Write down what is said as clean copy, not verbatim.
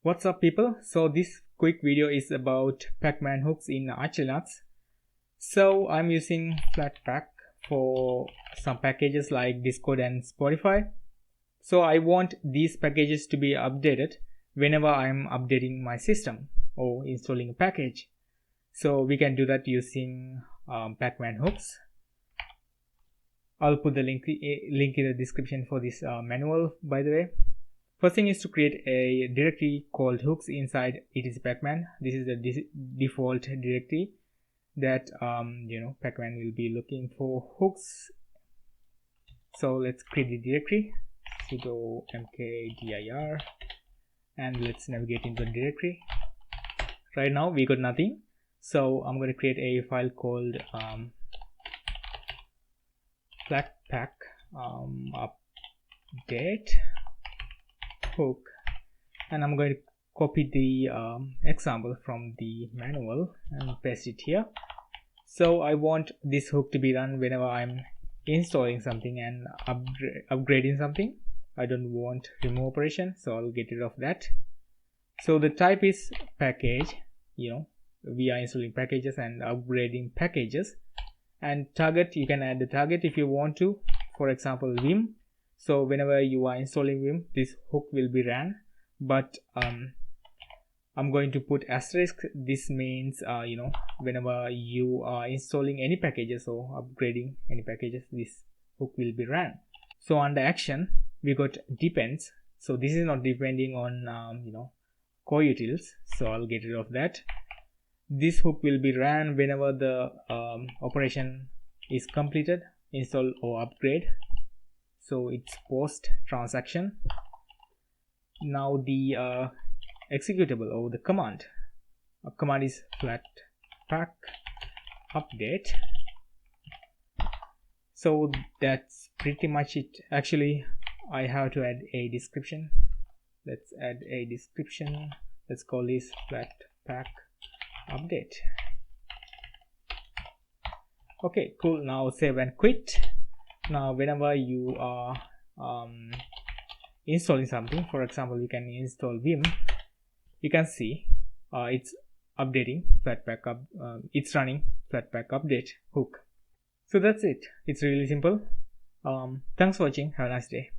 What's up people? So this quick video is about pacman hooks in Arch Linux. So I'm using Flatpak for some packages like Discord and Spotify. So I want these packages to be updated whenever I'm updating my system or installing a package. So we can do that using pacman hooks. I'll put the link in the description for this manual, by the way. First thing is to create a directory called hooks inside etc-pacman. This is the default directory that pacman will be looking for hooks. So let's create the directory, sudo mkdir, and let's navigate into the directory. Right now we got nothing, so I'm going to create a file called flatpak update hook, and I'm going to copy the example from the manual and paste it here. So I want this hook to be run whenever I'm installing something and upgrading something. I don't want remove operation, so I'll get rid of that. So the type is package. We are installing packages and upgrading packages. And target, you can add the target if you want to, for example Vim. So whenever you are installing Vim, this hook will be ran, but I'm going to put asterisk. This means whenever you are installing any packages or upgrading any packages, this hook will be ran. So under action we got depends. So this is not depending on core utils, so I'll get rid of that. This hook will be ran whenever the operation is completed, install or upgrade. So it's post transaction. Now the executable or the command is flatpak update. So that's pretty much it. Actually I have to add a description. Let's add a description. Let's call this flatpak update. Okay, cool. Now save and quit. Now whenever you are installing something, for example you can install Vim, you can see it's updating flatpak up, it's running flatpak update hook. So that's it. It's really simple. Thanks for watching. Have a nice day.